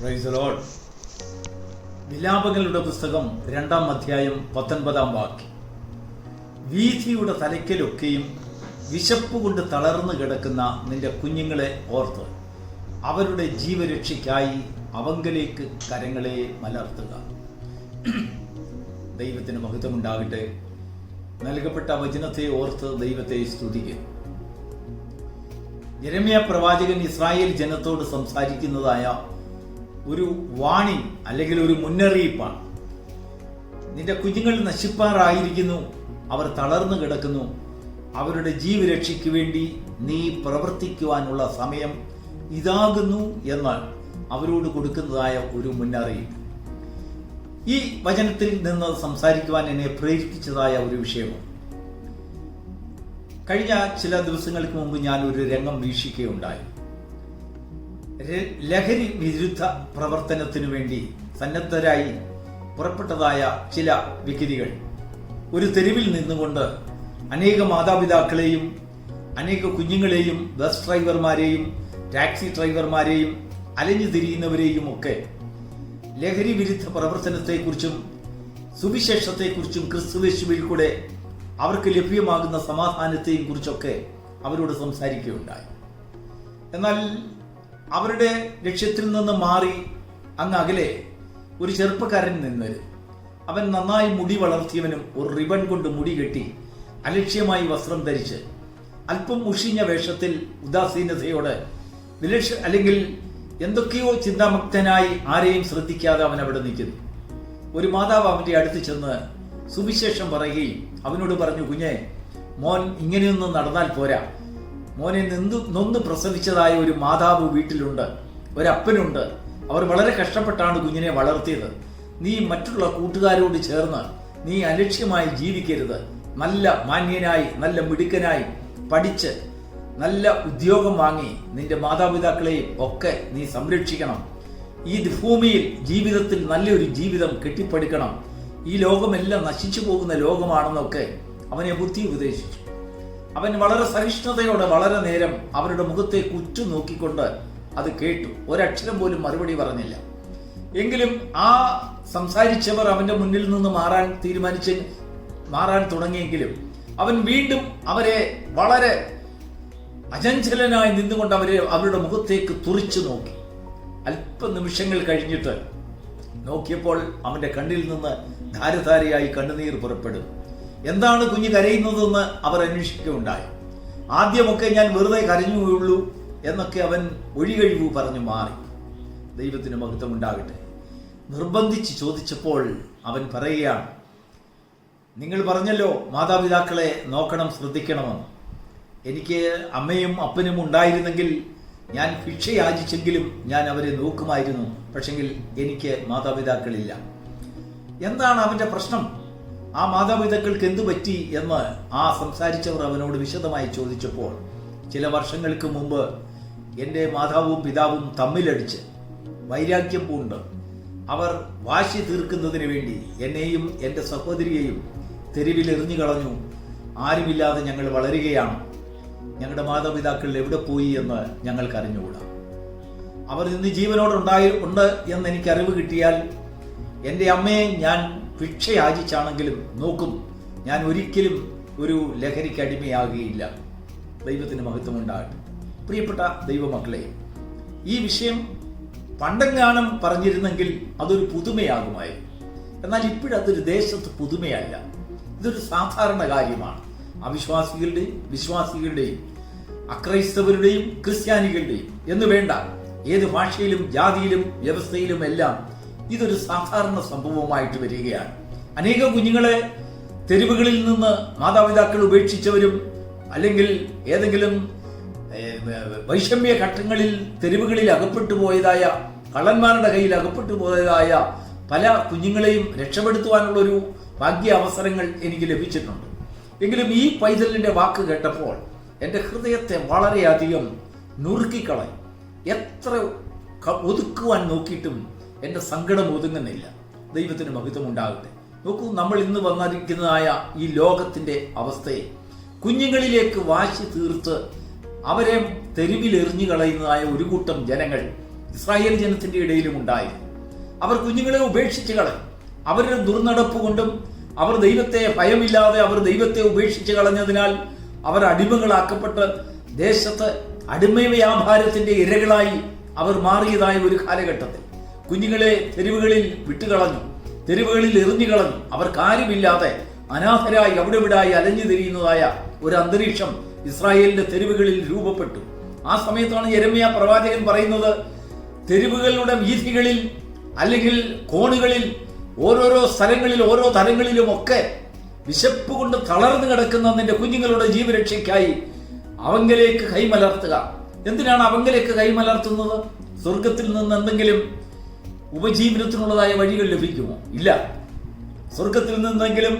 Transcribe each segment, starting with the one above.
Praise the Lord. വിലാപങ്ങളുടെ പുസ്തകം 2-ാം അധ്യായം 19-ാം വാക്യം. വീഥിയുടെ തലയ്ക്കലൊക്കെയും വിശപ്പ് കൊണ്ട് തളർന്നു കിടക്കുന്ന നിന്റെ കുഞ്ഞുങ്ങളെ ഓർത്ത് അവരുടെ ജീവരക്ഷയ്ക്കായി അവങ്കലേക്ക് കരങ്ങളെ മലർത്തുക. ദൈവത്തിന് മഹത്വമുണ്ടാകട്ടെ. നൽകപ്പെട്ട വചനത്തെ ഓർത്ത് ദൈവത്തെ സ്തുതിക്കുക. യെരമ്യാ പ്രവാചകൻ ഇസ്രായേൽ ജനത്തോട് സംസാരിക്കുന്നതായ ഒരു വാണിംഗ് അല്ലെങ്കിൽ ഒരു മുന്നറിയിപ്പാണ്. നിന്റെ കുഞ്ഞുങ്ങൾ നശിപ്പാറായിരിക്കുന്നു, അവർ തളർന്നു കിടക്കുന്നു, അവരുടെ ജീവരക്ഷയ്ക്ക് വേണ്ടി നീ പ്രവർത്തിക്കുവാനുള്ള സമയം ഇതാകുന്നു എന്ന് അവരോട് കൊടുക്കുന്നതായ ഒരു മുന്നറിയിപ്പ്. ഈ വചനത്തിൽ നിന്ന് സംസാരിക്കുവാൻ എന്നെ പ്രേരിപ്പിച്ചതായ ഒരു വിഷയമാണ്. കഴിഞ്ഞ ചില ദിവസങ്ങൾക്ക് മുമ്പ് ഞാൻ ഒരു രംഗം വീക്ഷിക്കുകയുണ്ടായി. ലഹരി വിരുദ്ധ പ്രവർത്തനത്തിനു വേണ്ടി സന്നദ്ധരായി പുറപ്പെട്ടതായ ചില വ്യക്തികൾ ഒരു തെരുവിൽ നിന്നുകൊണ്ട് അനേക മാതാപിതാക്കളെയും അനേക കുഞ്ഞുങ്ങളെയും ബസ് ഡ്രൈവർമാരെയും ടാക്സി ഡ്രൈവർമാരെയും അലഞ്ഞു തിരിയുന്നവരെയും ഒക്കെ ലഹരി വിരുദ്ധ പ്രവർത്തനത്തെക്കുറിച്ചും സുവിശേഷത്തെക്കുറിച്ചും ക്രിസ്തുവേശുവിൽ കൂടെ അവർക്ക് ലഭ്യമാകുന്ന സമാധാനത്തെയും കുറിച്ചൊക്കെ അവരോട് സംസാരിക്കുകയുണ്ടായി. എന്നാൽ അവരുടെ ലക്ഷ്യത്തിൽ നിന്ന് മാറി അങ്ങ് അകലെ ഒരു ചെറുപ്പക്കാരൻ നിന്നവരും, അവൻ നന്നായി മുടി വളർത്തിയവനും ഒരു റിബൺ കൊണ്ട് മുടി കെട്ടി അലക്ഷ്യമായി വസ്ത്രം ധരിച്ച് അല്പം മുഷിഞ്ഞ വേഷത്തിൽ ഉദാസീനതയോടെ അല്ലെങ്കിൽ എന്തൊക്കെയോ ചിന്താമുക്തനായി ആരെയും ശ്രദ്ധിക്കാതെ അവൻ അവിടെ നിൽക്കുന്നു. ഒരു മാതാവ് അവന്റെ അടുത്ത് ചെന്ന് സുവിശേഷം പറയുകയും അവനോട് പറഞ്ഞു, കുഞ്ഞെ, മോൻ ഇങ്ങനെയൊന്നും നടന്നാൽ പോരാ. മോനെ നൊന്ന് പ്രസവിച്ചതായ ഒരു മാതാവ് വീട്ടിലുണ്ട്, ഒരപ്പനുണ്ട്. അവർ വളരെ കഷ്ടപ്പെട്ടാണ് കുഞ്ഞിനെ വളർത്തിയത്. നീ മറ്റുള്ള കൂട്ടുകാരോട് ചേർന്ന് നീ അലക്ഷ്യമായി ജീവിക്കരുത്. നല്ല മാന്യനായി, നല്ല മിടുക്കനായി പഠിച്ച് നല്ല ഉദ്യോഗം വാങ്ങി നിന്റെ മാതാപിതാക്കളെയും ഒക്കെ നീ സംരക്ഷിക്കണം. ഈ ഭൂമിയിൽ ജീവിതത്തിൽ നല്ലൊരു ജീവിതം കെട്ടിപ്പടുക്കണം. ഈ ലോകമെല്ലാം നശിച്ചു പോകുന്ന ലോകമാണെന്നൊക്കെ അവനെ ബുദ്ധി ഉപദേശിച്ചു. അവൻ വളരെ സഹിഷ്ണുതയോടെ വളരെ നേരം അവരുടെ മുഖത്തേക്ക് ഉറ്റു നോക്കിക്കൊണ്ട് അത് കേട്ടു. ഒരക്ഷരം പോലും മറുപടി പറഞ്ഞില്ല. എങ്കിലും ആ സംസാരിച്ചവർ അവന്റെ മുന്നിൽ നിന്ന് മാറാൻ തുടങ്ങിയെങ്കിലും അവൻ വീണ്ടും അവരെ വളരെ അചഞ്ചലനായി നിന്നുകൊണ്ട് അവരുടെ മുഖത്തേക്ക് തുറിച്ചു നോക്കി. അല്പ നിമിഷങ്ങൾ കഴിഞ്ഞിട്ട് നോക്കിയപ്പോൾ അവന്റെ കണ്ണിൽ നിന്ന് ധാരധാരയായി കണ്ണുനീർ പുറപ്പെടും. എന്താണ് കുഞ്ഞ് കരയുന്നതെന്ന് അവർ അന്വേഷിക്കുകയുണ്ടായി. ആദ്യമൊക്കെ ഞാൻ വെറുതെ കരഞ്ഞുള്ളൂ എന്നൊക്കെ അവൻ ഒഴികഴിവ് പറഞ്ഞു മാറി. ദൈവത്തിന് മഹത്വം ഉണ്ടാകട്ടെ. നിർബന്ധിച്ച് ചോദിച്ചപ്പോൾ അവൻ പറയുകയാണ്, നിങ്ങൾ പറഞ്ഞല്ലോ മാതാപിതാക്കളെ നോക്കണം, ശ്രദ്ധിക്കണമെന്ന്. എനിക്ക് അമ്മയും അപ്പനും ഉണ്ടായിരുന്നെങ്കിൽ ഞാൻ ഭിക്ഷ യാചിച്ചെങ്കിലും ഞാൻ അവരെ നോക്കുമായിരുന്നു. പക്ഷെങ്കിൽ എനിക്ക് മാതാപിതാക്കളില്ല. എന്താണ് അവന്റെ പ്രശ്നം? ആ മാതാപിതാക്കൾക്ക് എന്തു പറ്റി എന്ന് ആ സംസാരിച്ചവർ അവനോട് വിശദമായി ചോദിച്ചപ്പോൾ, ചില വർഷങ്ങൾക്ക് മുമ്പ് എൻ്റെ മാതാവും പിതാവും തമ്മിലടിച്ച് വൈരാഗ്യം പൂണ്ട് അവർ വാശി തീർക്കുന്നതിന് വേണ്ടി എന്നെയും എൻ്റെ സഹോദരിയെയും തെരുവിൽ എറിഞ്ഞു കളഞ്ഞു. ആരുമില്ലാതെ ഞങ്ങൾ വളരുകയാണ്. ഞങ്ങളുടെ മാതാപിതാക്കൾ എവിടെ പോയി എന്ന് ഞങ്ങൾക്ക് അറിഞ്ഞുകൂടാ. അവർ ഇന്ന് ജീവനോടുണ്ട് എന്ന് എനിക്ക് അറിവ് കിട്ടിയാൽ എൻ്റെ അമ്മയെ ഞാൻ ഭിക്ഷ യാചിച്ചാണെങ്കിലും നോക്കും. ഞാൻ ഒരിക്കലും ഒരു ലഹരിക്ക് അടിമയാകുകയില്ല. ദൈവത്തിന് മഹത്വമുണ്ടാകട്ടെ. പ്രിയപ്പെട്ട ദൈവമക്കളെ, ഈ വിഷയം പണ്ടെങ്ങാനും പറഞ്ഞിരുന്നെങ്കിൽ അതൊരു പുതുമയാകുമായിരുന്നു. എന്നാൽ ഇപ്പോഴതൊരു ദേശത്ത് പുതുമയല്ല. ഇതൊരു സാധാരണ കാര്യമാണ്. അവിശ്വാസികളുടെയും വിശ്വാസികളുടെയും അക്രൈസ്തവരുടെയും ക്രിസ്ത്യാനികളുടെയും എന്ന് വേണ്ട, ഏത് ഭാഷയിലും ജാതിയിലും വ്യവസ്ഥയിലും എല്ലാം ഇതൊരു സാധാരണ സംഭവമായിട്ട് വരികയാണ്. അനേക കുഞ്ഞുങ്ങളെ തെരുവുകളിൽ നിന്ന് മാതാപിതാക്കൾ ഉപേക്ഷിച്ചവരും അല്ലെങ്കിൽ ഏതെങ്കിലും വൈഷമ്യ ഘട്ടങ്ങളിൽ തെരുവുകളിൽ അകപ്പെട്ടു പോയതായ, കള്ളന്മാരുടെ കയ്യിൽ അകപ്പെട്ടു പോയതായ പല കുഞ്ഞുങ്ങളെയും രക്ഷപ്പെടുത്തുവാനുള്ള ഒരു ഭാഗ്യ അവസരങ്ങൾ എനിക്ക് ലഭിച്ചിട്ടുണ്ട്. എങ്കിലും ഈ പൈതലിന്റെ വാക്ക് കേട്ടപ്പോൾ എൻ്റെ ഹൃദയത്തെ വളരെയധികം നുറുക്കിക്കളയും. എത്ര ഒതുക്കുവാൻ നോക്കിയിട്ടും എൻ്റെ സങ്കടം ഒതുങ്ങുന്നില്ല. ദൈവത്തിന് മഹത്വം ഉണ്ടാകട്ടെ. നോക്കൂ, നമ്മൾ ഇന്ന് വന്നിരിക്കുന്നതായ ഈ ലോകത്തിന്റെ അവസ്ഥയെ കുഞ്ഞുങ്ങളിലേക്ക് വാശി തീർത്ത് അവരെ തെരുവിൽ എറിഞ്ഞു കളയുന്നതായ ഒരു കൂട്ടം ജനങ്ങൾ ഇസ്രായേൽ ജനത്തിന്റെ ഇടയിലും ഉണ്ടായിരുന്നു. അവർ കുഞ്ഞുങ്ങളെ ഉപേക്ഷിച്ച് കളഞ്ഞു. അവരുടെ ദുർനടപ്പ് കൊണ്ടും അവർ ദൈവത്തെ ഭയമില്ലാതെ അവർ ദൈവത്തെ ഉപേക്ഷിച്ച് കളഞ്ഞതിനാൽ അവർ അടിമകളാക്കപ്പെട്ട് ദേശത്ത് അടിമ വ്യാപാരത്തിന്റെ ഇരകളായി അവർ മാറിയതായ ഒരു കാലഘട്ടത്തിൽ കുഞ്ഞുങ്ങളെ തെരുവുകളിൽ വിട്ടുകളഞ്ഞു, തെരുവുകളിൽ എറിഞ്ഞു കളഞ്ഞു. അവർക്ക് ആരുമില്ലാതെ അനാഥരായി അവിടെ ഇവിടായി അലഞ്ഞു തിരിയുന്നതായ ഒരു അന്തരീക്ഷം ഇസ്രായേലിന്റെ തെരുവുകളിൽ രൂപപ്പെട്ടു. ആ സമയത്താണ് യെരമ്യാ പ്രവാചകൻ പറയുന്നത്, തെരുവുകളുടെ വീഥികളിൽ അല്ലെങ്കിൽ കോണുകളിൽ ഓരോരോ സ്ഥലങ്ങളിൽ ഓരോ തലങ്ങളിലും ഒക്കെ വിശപ്പ് കൊണ്ട് തളർന്നു കിടക്കുന്ന നിന്റെ കുഞ്ഞുങ്ങളുടെ ജീവരക്ഷയ്ക്കായി അവങ്കലേക്ക് കൈമലർത്തുക. എന്തിനാണ് അവങ്കലേക്ക് കൈമലർത്തുന്നത്? സ്വർഗത്തിൽ നിന്ന് എന്തെങ്കിലും ഉപജീവനത്തിനുള്ളതായ വഴികൾ ലഭിക്കുമോ? ഇല്ല. സ്വർഗത്തിൽ നിന്നെങ്കിലും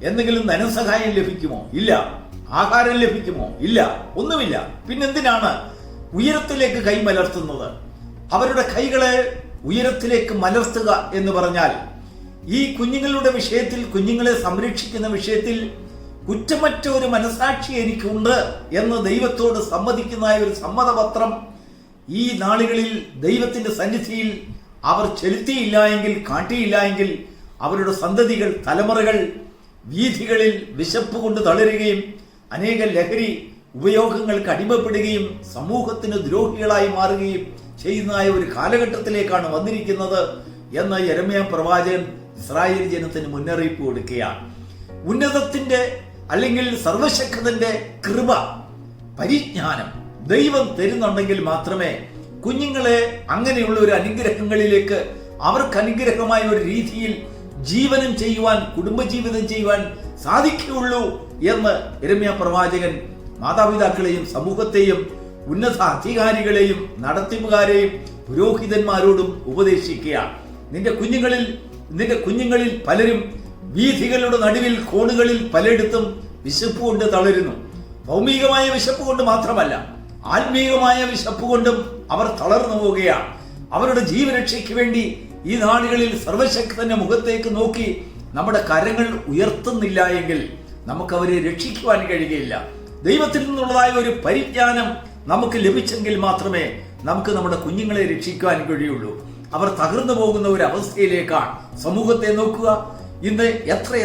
എന്തെങ്കിലും ധനസഹായം ലഭിക്കുമോ? ഇല്ല. ആഹാരം ലഭിക്കുമോ? ഇല്ല. ഒന്നുമില്ല. പിന്നെന്തിനാണ് ഉയരത്തിലേക്ക് കൈമലർത്തുന്നത്? അവരുടെ കൈകളെ ഉയരത്തിലേക്ക് മലർത്തുക എന്ന് പറഞ്ഞാൽ ഈ കുഞ്ഞുങ്ങളുടെ വിഷയത്തിൽ, കുഞ്ഞുങ്ങളെ സംരക്ഷിക്കുന്ന വിഷയത്തിൽ കുറ്റമറ്റ ഒരു മനസാക്ഷി എനിക്കുണ്ട് എന്ന് ദൈവത്തോട് സമ്മതിക്കുന്ന ഒരു സമ്മതപത്രം ഈ നാളുകളിൽ ദൈവത്തിന്റെ സന്നിധിയിൽ അവർ ചെലുത്തിയില്ല എങ്കിൽ, കാട്ടിയില്ല എങ്കിൽ അവരുടെ സന്തതികൾ, തലമുറകൾ വീഥികളിൽ വിശപ്പ് കൊണ്ട് തളരുകയും അനേക ലഹരി ഉപയോഗങ്ങൾക്ക് അടിമപ്പെടുകയും സമൂഹത്തിന് ദ്രോഹികളായി മാറുകയും ചെയ്യുന്നതായ ഒരു കാലഘട്ടത്തിലേക്കാണ് വന്നിരിക്കുന്നത് എന്ന് യെരമ്യാ പ്രവാചകൻ ഇസ്രായേൽ ജനത്തിന് മുന്നറിയിപ്പ് കൊടുക്കുകയാണ്. ഉന്നതത്തിന്റെ അല്ലെങ്കിൽ സർവശക്തന്റെ കൃപ, പരിജ്ഞാനം ദൈവം തരുന്നുണ്ടെങ്കിൽ മാത്രമേ കുഞ്ഞുങ്ങളെ അങ്ങനെയുള്ള ഒരു അനുഗ്രഹങ്ങളിലേക്ക്, അവർക്ക് അനുഗ്രഹമായ ഒരു രീതിയിൽ ജീവനം ചെയ്യുവാൻ, കുടുംബജീവിതം ചെയ്യുവാൻ സാധിക്കുകയുള്ളൂ എന്ന് യെരമ്യാ പ്രവാചകൻ മാതാപിതാക്കളെയും സമൂഹത്തെയും ഉന്നത അധികാരികളെയും നടത്തിപ്പുകാരെയും പുരോഹിതന്മാരോടും ഉപദേശിക്കുകയാണ്. നിന്റെ കുഞ്ഞുങ്ങളിൽ പലരും വീഥികളുടെ നടുവിൽ, കോണുകളിൽ പലയിടത്തും വിശപ്പ് കൊണ്ട് തളരുന്നു. ഭൗമികമായ വിശപ്പ് കൊണ്ട് മാത്രമല്ല, ആത്മീയമായ വിശപ്പ് കൊണ്ടും അവർ തളർന്നു പോവുകയാണ്. അവരുടെ ജീവരക്ഷയ്ക്ക് വേണ്ടി ഈ നാടുകളിൽ സർവശക്തന്റെ മുഖത്തേക്ക് നോക്കി നമ്മുടെ കരങ്ങൾ ഉയർത്തുന്നില്ല എങ്കിൽ നമുക്കവരെ രക്ഷിക്കുവാൻ കഴിയുകയില്ല. ദൈവത്തിൽ നിന്നുള്ളതായ ഒരു പരിജ്ഞാനം നമുക്ക് ലഭിച്ചെങ്കിൽ മാത്രമേ നമുക്ക് നമ്മുടെ കുഞ്ഞുങ്ങളെ രക്ഷിക്കുവാൻ കഴിയുള്ളൂ. അവർ തകർന്നു പോകുന്ന ഒരു അവസ്ഥയിലേക്കാണ്. സമൂഹത്തെ നോക്കുക. ഇന്ന്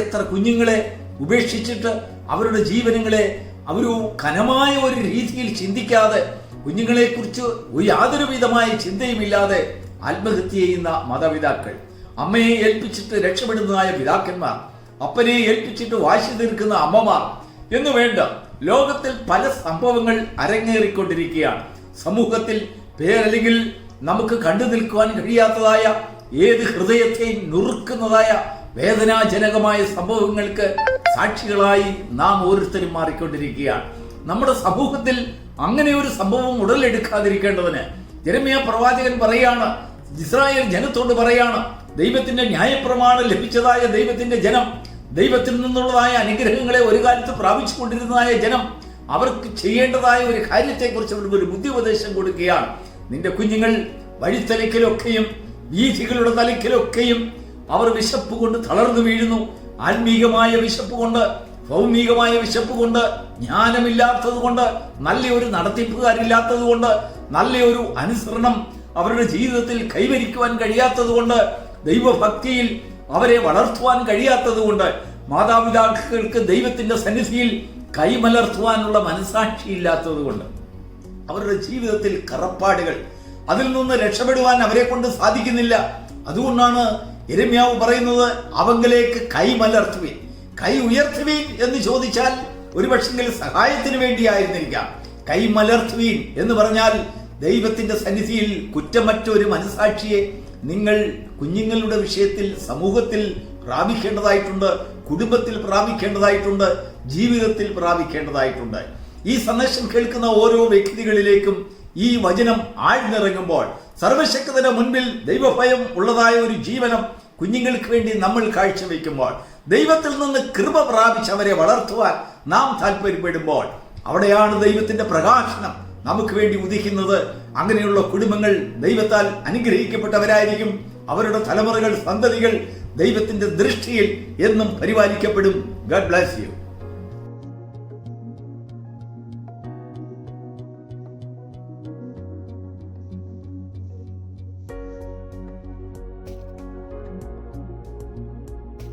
എത്ര കുഞ്ഞുങ്ങളെ ഉപേക്ഷിച്ചിട്ട് അവരുടെ ജീവനങ്ങളെ ഒരു കനമായ ഒരു രീതിയിൽ ചിന്തിക്കാതെ, കുഞ്ഞുങ്ങളെ കുറിച്ച് യാതൊരു വിധമായ ചിന്തയുമില്ലാതെ ആത്മഹത്യ ചെയ്യുന്ന മാതാപിതാക്കൾ, അമ്മയെ ഏൽപ്പിച്ചിട്ട് രക്ഷപ്പെടുന്നതായ പിതാക്കന്മാർ, അപ്പനെ ഏൽപ്പിച്ചിട്ട് വാശി തീർക്കുന്ന അമ്മമാർ എന്ന് വേണ്ട ലോകത്തിൽ പല സംഭവങ്ങൾ അരങ്ങേറിക്കൊണ്ടിരിക്കുകയാണ്. സമൂഹത്തിൽ പേരല്ലെങ്കിൽ നമുക്ക് കണ്ടു നിൽക്കുവാൻ കഴിയാത്തതായ, ഏത് ഹൃദയത്തെയും നുറുക്കുന്നതായ വേദനാജനകമായ സംഭവങ്ങൾക്ക് സാക്ഷികളായി നാം ഓരോരുത്തരും മാറിക്കൊണ്ടിരിക്കുകയാണ്. നമ്മുടെ സമൂഹത്തിൽ അങ്ങനെ ഒരു സംഭവം ഉടലെടുക്കാതിരിക്കേണ്ടതിന് യെരമ്യാ പ്രവാചകൻ പറയാണ്, ഇസ്രായേൽ ജനത്തോട് പറയാണ്, ദൈവത്തിന്റെ ന്യായപ്രമാണം ലഭിച്ചതായ ദൈവത്തിന്റെ ജനം, ദൈവത്തിൽ നിന്നുള്ളതായ അനുഗ്രഹങ്ങളെ ഒരു കാലത്ത് പ്രാപിച്ചു കൊണ്ടിരുന്നതായ ജനം, അവർക്ക് ചെയ്യേണ്ടതായ ഒരു കാര്യത്തെക്കുറിച്ച് അവർക്ക് ഒരു ബുദ്ധിപദേശം കൊടുക്കുകയാണ്. നിന്റെ കുഞ്ഞുങ്ങൾ വഴിത്തലക്കിലൊക്കെയും വീഥികളുടെ തലക്കിലൊക്കെയും അവർ വിശപ്പ് കൊണ്ട് തളർന്നു വീഴുന്നു. ആത്മീകമായ വിശപ്പ് കൊണ്ട്, ഭൗമികമായ വിശപ്പ് കൊണ്ട്, ജ്ഞാനമില്ലാത്തത് കൊണ്ട്, നല്ലൊരു നടത്തിപ്പുകാരില്ലാത്തത് കൊണ്ട്, നല്ലൊരു അനുസരണം അവരുടെ ജീവിതത്തിൽ കൈവരിക്കുവാൻ കഴിയാത്തത് കൊണ്ട്, ദൈവഭക്തിയിൽ അവരെ വളർത്തുവാൻ കഴിയാത്തത് കൊണ്ട്, മാതാപിതാക്കൾക്ക് ദൈവത്തിന്റെ സന്നിധിയിൽ കൈമലർത്തുവാനുള്ള മനസാക്ഷിയില്ലാത്തത് കൊണ്ട്, അവരുടെ ജീവിതത്തിൽ കറപ്പാടുകൾ, അതിൽ നിന്ന് രക്ഷപ്പെടുവാൻ അവരെ കൊണ്ട് സാധിക്കുന്നില്ല. അതുകൊണ്ടാണ് യെരമ്യാവ് പറയുന്നത്, അവങ്കലേക്ക് കൈമലർത്തുവീൻ. കൈ ഉയർത്തുവീൻ എന്ന് ചോദിച്ചാൽ ഒരു പക്ഷെങ്കിൽ സഹായത്തിന് വേണ്ടിയായിരുന്നിരിക്കാം. കൈമലർത്തുവീൻ എന്ന് പറഞ്ഞാൽ ദൈവത്തിന്റെ സന്നിധിയിൽ കുറ്റമറ്റ ഒരു മനസാക്ഷിയെ നിങ്ങൾ കുഞ്ഞുങ്ങളുടെ വിഷയത്തിൽ സമൂഹത്തിൽ പ്രാപിക്കേണ്ടതായിട്ടുണ്ട്, കുടുംബത്തിൽ പ്രാപിക്കേണ്ടതായിട്ടുണ്ട്, ജീവിതത്തിൽ പ്രാപിക്കേണ്ടതായിട്ടുണ്ട്. ഈ സന്ദേശം കേൾക്കുന്ന ഓരോ വ്യക്തികളിലേക്കും ഈ വചനം ആഴ്ന്നിറങ്ങുമ്പോൾ, സർവശക്തന്റെ മുൻപിൽ ദൈവഭയം ഉള്ളതായ ഒരു ജീവനം കുഞ്ഞുങ്ങൾക്ക് വേണ്ടി നമ്മൾ കാഴ്ചവെക്കുമ്പോൾ, ദൈവത്തിൽ നിന്ന് കൃപ പ്രാപിച്ച് അവരെ വളർത്തുവാൻ നാം താല്പര്യപ്പെടുമ്പോൾ, അവിടെയാണ് ദൈവത്തിന്റെ പ്രകാശനം നമുക്ക് വേണ്ടി ഉദിക്കുന്നത്. അങ്ങനെയുള്ള കുടുംബങ്ങൾ ദൈവത്താൽ അനുഗ്രഹിക്കപ്പെട്ടവരായിരിക്കും. അവരുടെ തലമുറകൾ, സന്തതികൾ ദൈവത്തിന്റെ ദൃഷ്ടിയിൽ എന്നും പരിപാലിക്കപ്പെടും. God bless you.